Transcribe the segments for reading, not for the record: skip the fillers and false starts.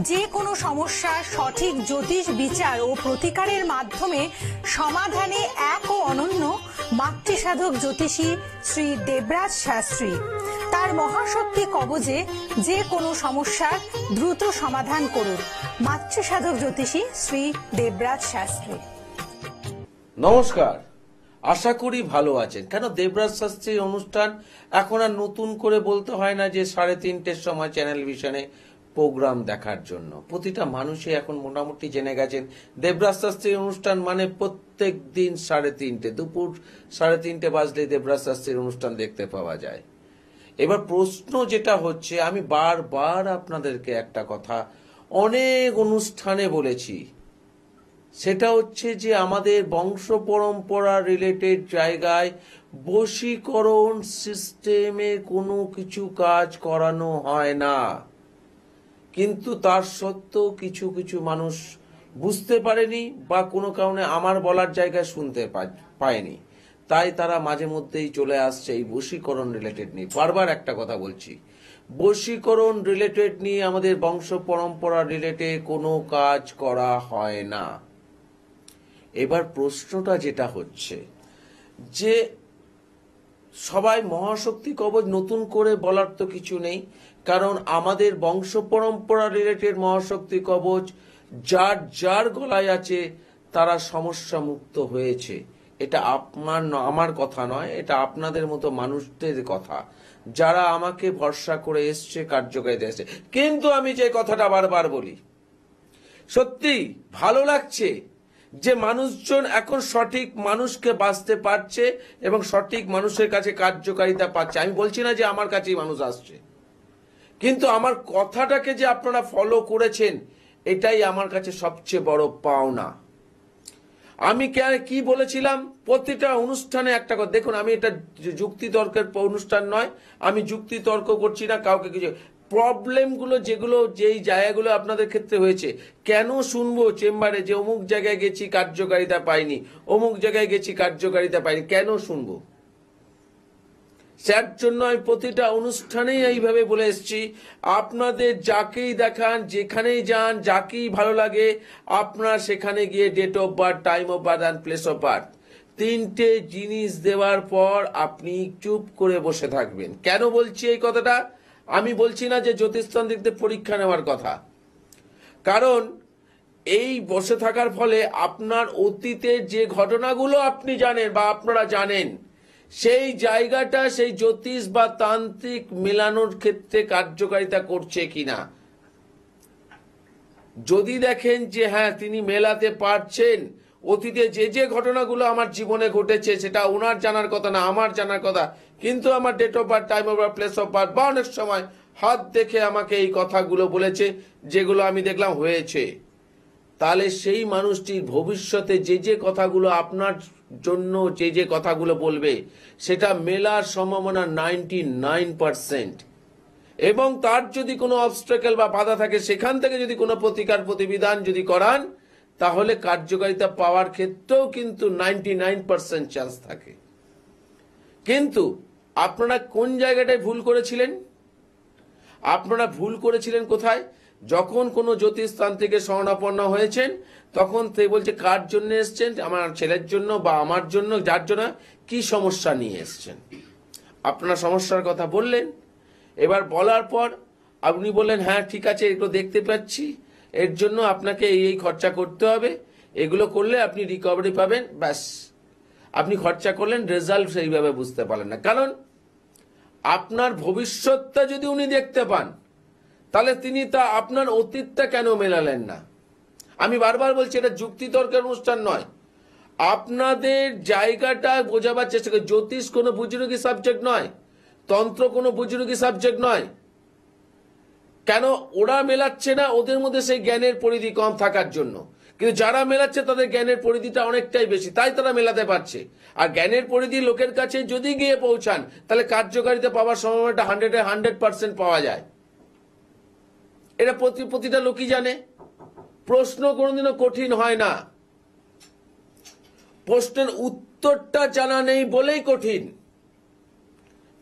যে কোনো সমস্যার সঠিক জ্যোতিষ বিচার ও প্রতিকারের মাধ্যমে সমাধানে এক ও অনন্য মাতৃসাধক জ্যোতিষী শ্রী দেবরাজ শাস্ত্রী। তার মহাশক্তি কবজে যে কোনো সমস্যার দ্রুত সমাধান করুন। মাতৃসাধক জ্যোতিষী শ্রী দেবরাজ শাস্ত্রী। নমস্কার, আশা করি ভালো আছেন। কেন দেবরাজ শাস্ত্রীর অনুষ্ঠান এখন আর নতুন করে বলতে হয় না যে 3:30টার সময় চ্যানেল ভিশনে প্রোগ্রাম দেখার জন্য। প্রতিটা মানুষই এখন মোটামুটি জেনে গেছেন দেবরাজ শাস্ত্রীর অনুষ্ঠান মানে প্রত্যেক দিন 3:30, দুপুর 3:30 বাজলে দেবরাজ শাস্ত্রীর অনুষ্ঠান দেখতে পাওয়া যায়। এবার প্রশ্ন যেটা হচ্ছে, আমি বারবার আপনাদেরকে একটা কথা অনেক অনুষ্ঠানে বলেছি, সেটা হচ্ছে যে আমাদের বংশ পরম্পরা রিলেটেড জায়গায় বশীকরণ সিস্টেমে কোনো কিছু কাজ করানো হয় না। কিন্তু তার সত্ত্বেও কিছু কিছু মানুষ বুঝতে পারেনি বা কোনো কারণে আমার বলার জায়গায় শুনতে পায়নি, তাই তারা মাঝে মধ্যেই চলে আসছে এই বশীকরণ রিলেটেড নিয়ে। বারবার একটা কথা বলছি, বশীকরণ রিলেটেড নিয়ে আমাদের বংশ পরম্পরা রিলেটেড কোনো কাজ করা হয় না। এবার প্রশ্নটা যেটা হচ্ছে যে সবাই মহাশক্তি কবচ নতুন করে বলার তো কিছু নেই, কারণ আমাদের বংশ পরম্পরা রিলেটেড মহাশক্তি কবচ যার যার গলায় আছে তারা সমস্যা মুক্ত হয়েছে। এটা আমার কথা নয়, এটা আপনাদের মতো মানুষদের কথা যারা আমাকে ভরসা করে এসছে, কার্যকারিতা এসছে। কিন্তু আমি যে কথাটা বারবার বলি, সত্যি ভালো লাগছে যে মানুষজন এখন সঠিক মানুষকে বাঁচতে পারছে এবং সঠিক মানুষের কাছে কার্যকারিতা পাচ্ছে। আমি বলছি না যে আমার কাছেই মানুষ আসছে, কিন্তু আমার কথাটাকে যে আপনারা ফলো করেছেন এটাই আমার কাছে সবচেয়ে বড় পাওনা। আমি কি বলেছিলাম প্রতিটা অনুষ্ঠানে একটা কথা, দেখুন আমি এটা যুক্তি তর্কের অনুষ্ঠান নয়, আমি যুক্তি তর্ক করছি না কাউকে কিছু। প্রবলেমগুলো যেগুলো যেই জায়গাগুলো আপনাদের ক্ষেত্রে হয়েছে, কেন শুনবো চেম্বারে যে অমুক জায়গায় গেছি কার্যকারিতা পাইনি, অমুক জায়গায় গেছি কার্যকারিতা পাইনি, কেন শুনবো? যার জন্য আমি প্রতিটা অনুষ্ঠানেই এইভাবে বলে এসছি, আপনাদের যাকেই দেখান, যেখানেই যান, যাকেই ভালো লাগে আপনার সেখানে গিয়ে date of birth, time of birth and place of birth তিনটে জিনিস দেওয়ার পর আপনি চুপ করে বসে থাকবেন। কেন বলছি এই কথাটা? আমি বলছি না যে জ্যোতিষতান্ত্রিকদের পরীক্ষা নেওয়ার কথা, কারণ এই বসে থাকার ফলে আপনার অতীতের যে ঘটনাগুলো আপনি জানেন বা আপনারা জানেন, সেই জায়গাটা সেই জ্যোতিষ বা তান্ত্রিক মেলানোর ক্ষেত্রে কার্যকারিতা করছে কিনা। যদি দেখেন যে হ্যাঁ তিনি মেলাতে পারছেন, অতীতে যে যে ঘটনাগুলো আমার জীবনে ঘটেছে সেটা ওনার জানার কথা না, আমার জানার কথা, কিন্তু আমার date of birth, time of birth, place of birth বা অনেক সময় হাত দেখে আমাকে এই কথাগুলো বলেছে যেগুলো আমি দেখলাম হয়েছে, তাহলে সেই মানুষটির ভবিষ্যতে যে যে কথাগুলো আপনার জন্য যে যে কথাগুলো বলবে সেটা মেলার সম্ভাবনা 99%। এবং তার যদি কোনো অবস্ট্রাকল বা বাধা থাকে, সেখান থেকে যদি কোনো প্রতিকার প্রতিবিধান যদি করান, তাহলে কার্যকারিতা পাওয়ার ক্ষেত্রেও কিন্তু 99% চান্স থাকে। কিন্তু আপনারা কোন জায়গাটায় ভুল করেছিলেন? আপনারা ভুল করেছিলেন কোথায়? যখন কোনো জ্যোতিষতান্ত্রিকের শরণাপন্ন হয়েছেন তখন সে বলছে কার জন্য এসছেন, আমার ছেলের জন্য বা আমার জন্য, যার জন্য কি সমস্যা নিয়ে এসছেন। আপনারা সমস্যার কথা বললেন, এবার বলার পর আপনি বললেন হ্যাঁ ঠিক আছে এগুলো দেখতে পাচ্ছি, এর জন্য আপনাকে এই খরচা করতে হবে, এগুলো করলে আপনি রিকভারি পাবেন, ব্যাস আপনি খরচা করলেন, রেজাল্ট সেইভাবে বুঝতে পারলেন না। কারণ আপনার ভবিষ্যৎটা যদি উনি দেখতে পান, তাহলে তিনি আপনার অতীতটা কেন মেলালেন না? আমি বারবার বলছি এটা যুক্তিতর্কের অনুষ্ঠান নয়, আপনাদের জায়গাটা বোঝাবার চেষ্টা করি। জ্যোতিষ কোনো বুজরুগি সাবজেক্ট নয়, তন্ত্র কোনো বুজরুগি সাবজেক্ট নয়। কেন ওরা মেলাচ্ছে না? ওদের মধ্যে সেই জ্ঞানের পরিধি কম থাকার জন্য। কিন্তু যারা মেলাচ্ছে তাদের জ্ঞানের পরিধিটা অনেকটাই বেশি, তাই তারা মেলাতে পারছে। আর জ্ঞানের পরিধি লোকের কাছে যদি গিয়ে পৌঁছান, তাহলে কার্যকারিতা পাওয়ার সম্ভাবনাটা 100% পাওয়া যায়। এটা প্রতিটা লোকই জানে। প্রশ্ন কোনোদিনও কঠিন হয় না, প্রশ্নের উত্তরটা জানা নেই বলেই কঠিন।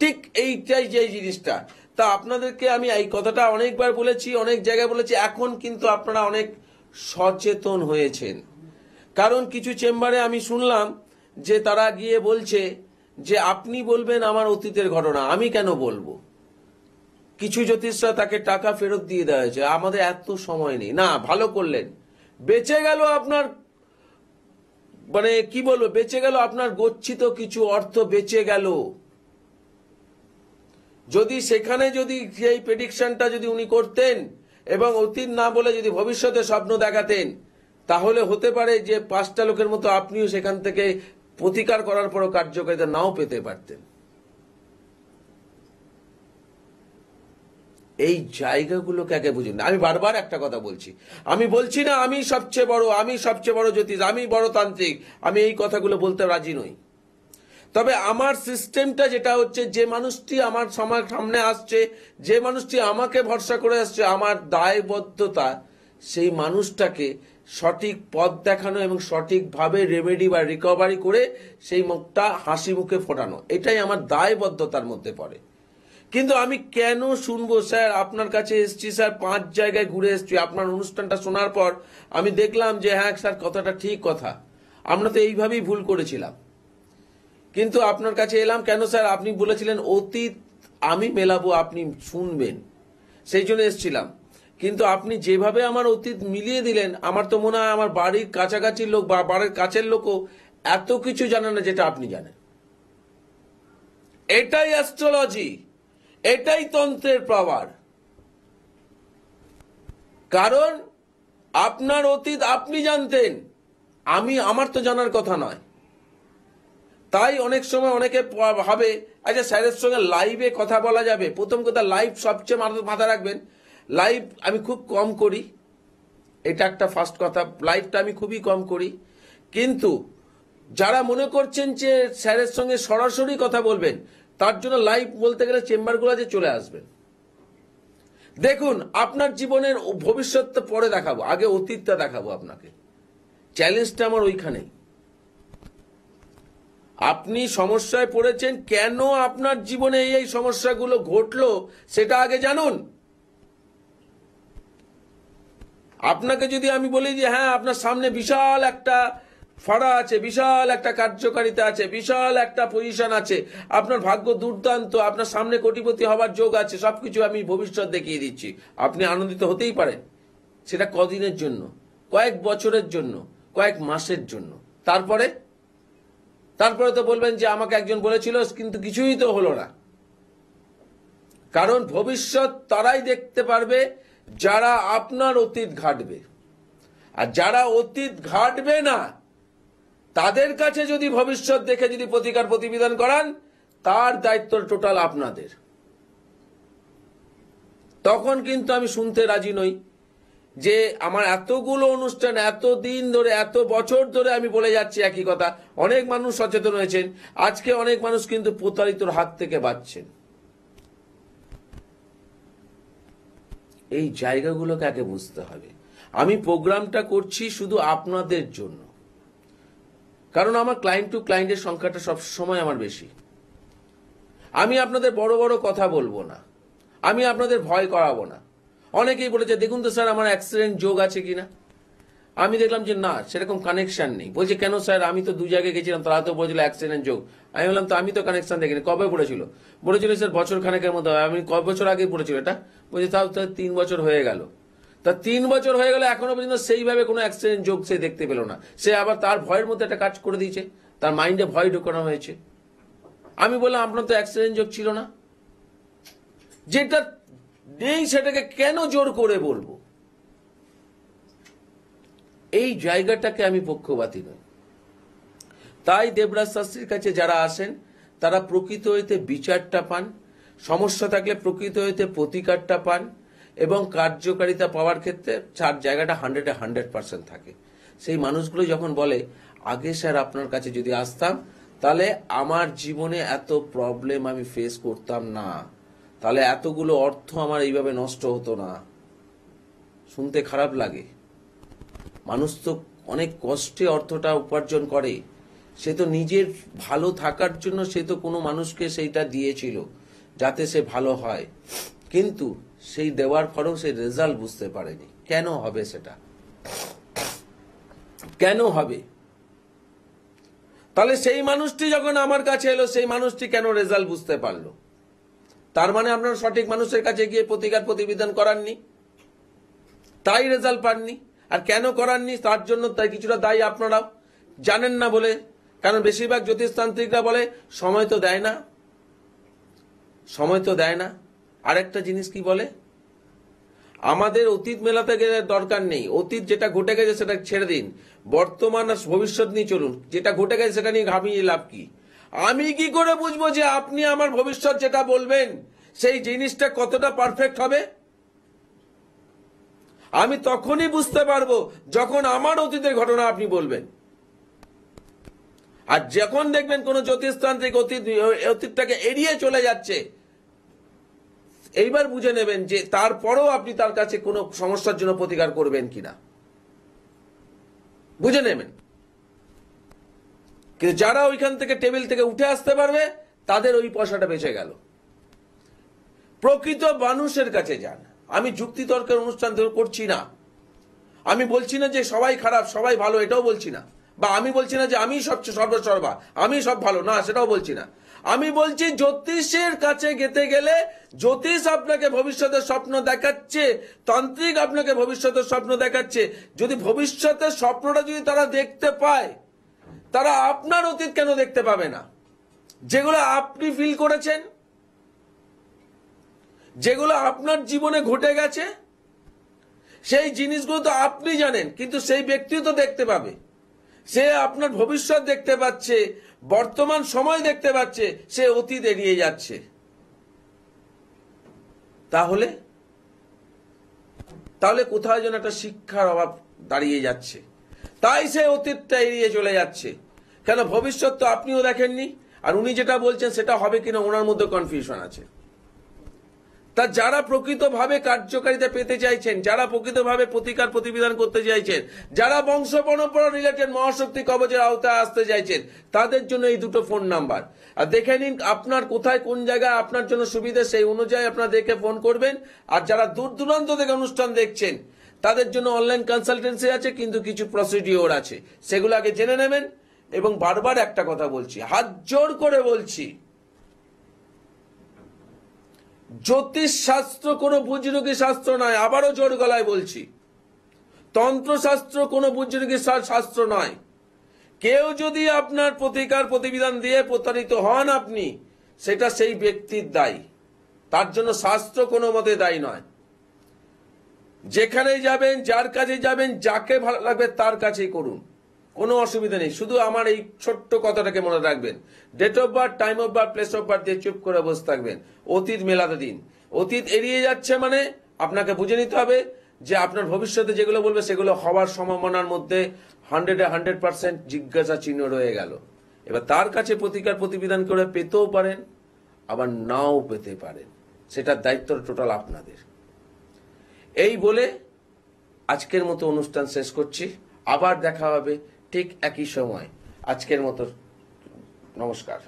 ঠিক এইটাই যে জিনিসটা, তা আপনাদেরকে আমি এই কথাটা অনেকবার বলেছি, অনেক জায়গায় বলেছি, এখন কিন্তু আপনারা অনেক সচেতন হয়েছেন। কারণ কিছু চেম্বারে আমি শুনলাম যে তারা গিয়ে বলছে যে আপনি বলবেন আমার অতীতের ঘটনা, আমি কেন বলবো। কিছু জ্যোতিষরা তাকে টাকা ফেরত দিয়ে দেওয়া হয়েছে, আমাদের এত সময় নেই। না, ভালো করলেন, বেঁচে গেল আপনার, মানে কি বলবো, বেঁচে গেল আপনার গচ্ছিত কিছু অর্থ বেঁচে গেল। যদি সেখানে যদি সেই প্রেডিকশনটা যদি উনি করতেন এবং অতীত না বলে যদি ভবিষ্যতে স্বপ্ন দেখাতেন, তাহলে হতে পারে যে 5টা লোকের মতো আপনিও সেখান থেকে প্রতিকার করার পরও কার্যকারিতা নাও পেতে পারতেন। এই জায়গাগুলোকে আগে বুঝুন। আমি বারবার একটা কথা বলছি, আমি বলছি না আমি সবচেয়ে বড় জ্যোতিষ, আমি বড় তান্ত্রিক, আমি এই কথাগুলো বলতে রাজি নই। তবে আমার সিস্টেমটা যেটা হচ্ছে, যে মানুষটি আমার সামনে আসছে, যে মানুষটি আমাকে ভরসা করে আসছে, আমার দায়বদ্ধতা সেই মানুষটাকে সঠিক পথ দেখানো এবং সঠিকভাবে রেমেডি বা রিকভারি করে সেই মুখটা হাসি মুখে ফোটানো, এটাই আমার দায়বদ্ধতার মধ্যে পড়ে। কিন্তু আমি কেন শুনবো স্যার, আপনার কাছে এসছি স্যার, 5 জায়গায় ঘুরে এসছি, আপনার অনুষ্ঠানটা শোনার পর আমি দেখলাম যে হ্যাঁ স্যার কথাটা ঠিক কথা, আমরা তো এইভাবেই ভুল করেছিলাম, কিন্তু আপনার কাছে এলাম কেন স্যার, আপনি বলেছিলেন অতীত আমি মেলাবো, আপনি শুনবেন, সেই জন্য এসছিলাম। কিন্তু আপনি যেভাবে আমার অতীত মিলিয়ে দিলেন, আমার তো মনে হয় আমার বাড়ির কাছাকাছি লোক বা বাড়ির কাছের লোকও এত কিছু জানে না যেটা আপনি জানেন। এটাই অ্যাস্ট্রোলজি, এটাই তন্ত্রের পাওয়ার। কারণ আপনার অতীত আপনি জানতেন, আমার তো জানার কথা নয়। তাই অনেক সময় অনেকে ভাবে আচ্ছা স্যারের সঙ্গে লাইভে কথা বলা যাবে। প্রথম কথা, লাইভ সবচেয়ে মাথায় রাখবেন, লাইভ আমি খুব কম করি, এটা একটা ফার্স্ট কথা, লাইভটা আমি খুবই কম করি। কিন্তু যারা মনে করছেন যে স্যারের সঙ্গে সরাসরি কথা বলবেন, তার জন্য লাইভ বলতে গেলে চেম্বারগুলোতে চলে আসবেন। দেখুন, আপনার জীবনের ভবিষ্যৎটা পরে দেখাবো, আগে অতীতটা দেখাবো আপনাকে। চ্যালেঞ্জটা আমার ওইখানেই। আপনি সমস্যায় পড়েছেন, কেন আপনার জীবনে এই সমস্যাগুলো ঘটলো সেটা আগে জানুন। আপনাকে যদি আমি বলি যে হ্যাঁ আপনার সামনে বিশাল একটা ফাড়া আছে, বিশাল একটা কার্যকারিতা আছে, বিশাল একটা পজিশন আছে, আপনার ভাগ্য দুর্দান্ত, আপনার সামনে কোটিপতি হবার যোগ আছে, সবকিছু আমি ভবিষ্যৎ দেখিয়ে দিচ্ছি, আপনি আনন্দিত হতেই পারেন। সেটা কদিনের জন্য, কয়েক বছরের জন্য, কয়েক মাসের জন্য। তারপরে তো বলবেন যে আমাকে একজন বলেছিল কিন্তু কিছুই তো হলো না। কারণ ভবিষ্যৎ তারাই দেখতে পারবে যারা আপনার অতীত ঘাটবে, আর যারা অতীত ঘাটবে না তাদের কাছে যদি ভবিষ্যৎ দেখে যদি প্রতিকার প্রতিবিধান করান, তার দায়িত্ব টোটাল আপনাদের। তখন কিন্তু আমি শুনতে রাজি নই যে আমার এতগুলো অনুষ্ঠান, এত দিন ধরে, এত বছর ধরে আমি বলে যাচ্ছি একই কথা, অনেক মানুষ সচেতন হয়েছেন, আজকে অনেক মানুষ কিন্তু প্রতারিতর হাত থেকে বাঁচছেন। এই জায়গাগুলোকে আগে বুঝতে হবে। আমি প্রোগ্রামটা করছি শুধু আপনাদের জন্য, কারণ আমার ক্লায়েন্ট টু ক্লায়েন্টের সংখ্যাটা সবসময় আমার বেশি। আমি আপনাদের বড় বড় কথা বলবো না, আমি আপনাদের ভয় করাবো না। অনেকেই বলেছে দেখুন তো স্যার আমার অ্যাক্সিডেন্ট যোগ আছে কিনা। আমি দেখলাম যে না, সেরকম কানেকশন নেই। বলছে কেন স্যার, আমি তো 2 জায়গায় গেছিলাম, তারা তো বলেছিল অ্যাক্সিডেন্ট যোগ। আমি বললাম তো আমি তো কানেকশন দেখিনি। কবে পড়েছিল? বলেছিল স্যার বছর খানেকের মধ্যে। আমি কয় বছর আগে পড়েছিল এটা? বলছে তাও 3 বছর হয়ে গেল। তা 3 বছর হয়ে গেল, এখনো পর্যন্ত সেইভাবে কোনো অ্যাক্সিডেন্ট যোগ সে দেখতে পেল না। সে আবার তার ভয়ের মধ্যে একটা কাজ করে দিয়েছে, তার মাইন্ডে ভয় ঢোকানো হয়েছে। আমি বললাম আপনার তো অ্যাক্সিডেন্ট যোগ ছিল না। যেটা নেই সেটাকে কেন জোর করে বলবো? এই জায়গাটাকে আমি পক্ষপাতী নই। তাই দেবরাজ শাস্ত্রীর কাছে যারা আসেন তারা প্রকৃত হইতে বিচারটা পান, সমস্যা থাকলে প্রকৃত হইতে প্রতিকারটা পান, এবং কার্যকারিতা পাওয়ার ক্ষেত্রে চার জায়গাটা 100% থাকে। সেই মানুষগুলো যখন বলে আগে স্যার আপনার কাছে যদি আসতাম তাহলে আমার জীবনে এত প্রবলেম আমি ফেস করতাম না, তাহলে এতগুলো অর্থ আমার এইভাবে নষ্ট হতো না। শুনতে খারাপ লাগে, মানুষ তো অনেক কষ্টে অর্থটা উপার্জন করে, সে তো নিজের ভালো থাকার জন্য সে তো কোনো মানুষকে সেইটা দিয়েছিল, যাতে সে ভালো হয়, কিন্তু সেই দেওয়ার পরেও সেই রেজাল্ট বুঝতে পারেনি। কেন হবে সেটা? কেন হবে? তাহলে সেই মানুষটি যখন আমার কাছে এলো, সেই মানুষটি কেন রেজাল্ট বুঝতে পারলো? তার মানে আপনারা সঠিক মানুষের কাছে গিয়ে প্রতিকার প্রতিবিধান করাননি, তাই রেজাল্ট পাননি। আর কেন করাননি তার জন্য তাই কিছুটা দায়ী আপনারাও, জানেন না বলে। কারণ বেশিরভাগ জ্যোতিষতান্ত্রিকরা বলে সময় তো দেয় না, সময় তো দেয় না। আরেকটা জিনিস কি বলে, আমাদের অতীত মেলাতে গেলে দরকার নেই, অতীত যেটা ঘটে গেছে সেটা ছেড়ে দিন, বর্তমান আর ভবিষ্যৎ নিয়ে চলুন। যেটা ঘটে গেছে সেটা নিয়ে ঘামিয়ে লাভ কি? আমি কি করে বুঝবো যে আপনি আমার ভবিষ্যৎ যেটা বলবেন সেই জিনিসটা কতটা পারফেক্ট হবে? আমি তখনই বুঝতে পারবো যখন আমার অতীতের ঘটনা আপনি বলবেন। আর যখন দেখবেন কোন জ্যোতিষতান্ত্রিক অতীতটাকে এড়িয়ে চলে যাচ্ছে, এইবার বুঝে নেবেন যে তারপরেও আপনি তার কাছে কোনো সমস্যার জন্য প্রতিকার করবেন কিনা, বুঝে নেবেন। কিন্তু যারা ওইখান থেকে টেবিল থেকে উঠে আসতে পারবে তাদের ওই পয়সাটা বেঁচে গেল। প্রকৃত মানুষের কাছে যান। আমি যুক্তিতর্কের অনুষ্ঠান করছি না, আমি বলছি না যে সবাই খারাপ সবাই ভালো, এটাও বলছি না। বা আমি বলছি না যে আমি সবচেয়ে সর্বসর্বা, আমি সব ভালো, না সেটাও বলছি না। আমি বলছি জ্যোতিষের কাছে যেতে গেলে জ্যোতিষ আপনাকে ভবিষ্যতের স্বপ্ন দেখাচ্ছে, তান্ত্রিক আপনাকে ভবিষ্যতের স্বপ্ন দেখাচ্ছে। যদি ভবিষ্যতের স্বপ্নটা যদি তারা দেখতে পায়, তারা আপনার অতীত কেন দেখতে পাবে না? যেগুলো আপনি ফিল করেছেন, যেগুলো আপনার জীবনে ঘটে গেছে, সেই জিনিসগুলো তো আপনি জানেন, কিন্তু সেই ব্যক্তিও তো দেখতে পাবে। সে আপনার ভবিষ্যৎ দেখতে পাচ্ছে, বর্তমান সময় দেখতে পাচ্ছে, সে অতীত এড়িয়ে যাচ্ছে। তাহলে তাহলে কোথায় যেন একটা শিক্ষার অভাব দাঁড়িয়ে যাচ্ছে, তাই সে অতীতটা এড়িয়ে চলে যাচ্ছে। কেন? ভবিষ্যৎ তো আপনিও দেখেননি, আর উনি যেটা বলছেন সেটা হবে কিনা ওনার মধ্যে কনফিউশন আছে। তা যারা প্রকৃতভাবে কার্যকারিতা পেতে চাইছেন, যারা প্রকৃতভাবে প্রতিকার প্রতিবিধান করতে চাইছেন, যারা বংশ পরম্পরা রিলেটেড মহাশক্তি কবচের আওতায় আসতে চাইছেন, তাদের জন্য এই দুটো ফোন নাম্বার। আর দেখে নিন আপনার কোথায় কোন জায়গায় আপনার জন্য সুবিধা, সেই অনুযায়ী আপনারা দেখে ফোন করবেন। আর যারা দূর দূরান্ত থেকে অনুষ্ঠান দেখছেন তাদের জন্য অনলাইন কনসালটেন্সি আছে, কিন্তু কিছু প্রসিডিওর আছে, সেগুলো আগে জেনে নেবেন। এবং বারবার একটা কথা বলছি, হাত জোর করে বলছি, জ্যোতিষ শাস্ত্র কোনো বুজরুকি শাস্ত্র নয়। আবারও জোর গলায় বলছি, তন্ত্রশাস্ত্র কোনো বুজরুকি শাস্ত্র নয়। কেউ যদি আপনার প্রতিকার প্রতিবিধান দিয়ে প্রতারিত হন আপনি, সেটা সেই ব্যক্তির দায়ী, তার জন্য শাস্ত্র কোনো মতে দায়ী নয়। যেখানে যাবেন, যার কাছে যাবেন, যাকে ভালো লাগবে তার কাছেই করুন, কোনো অসুবিধা নেই। শুধু আমার এই ছোট্ট কথাটাকে মনে রাখবেন, date of birth, time of birth, place of birth দিয়ে চুপ করে বসে থাকবেন। অতীত মেলাতে দিন। অতীত এড়িয়ে যাচ্ছে মানে আপনাকে বুঝে নিতে হবে যে আপনার ভবিষ্যতে যেগুলো বলবে সেগুলো হওয়ার সম্ভাবনার মধ্যে 100% জিজ্ঞাসা চিহ্ন রয়ে গেল। এবার তার কাছে প্রতিকার প্রতিবিধান করে পেতেও পারেন, আবার নাও পেতে পারেন, সেটার দায়িত্ব টোটাল আপনাদের। এই বলে আজকের মতো অনুষ্ঠান শেষ করছি। আবার দেখা হবে ঠিক একই সময়। আজকের মতো নমস্কার।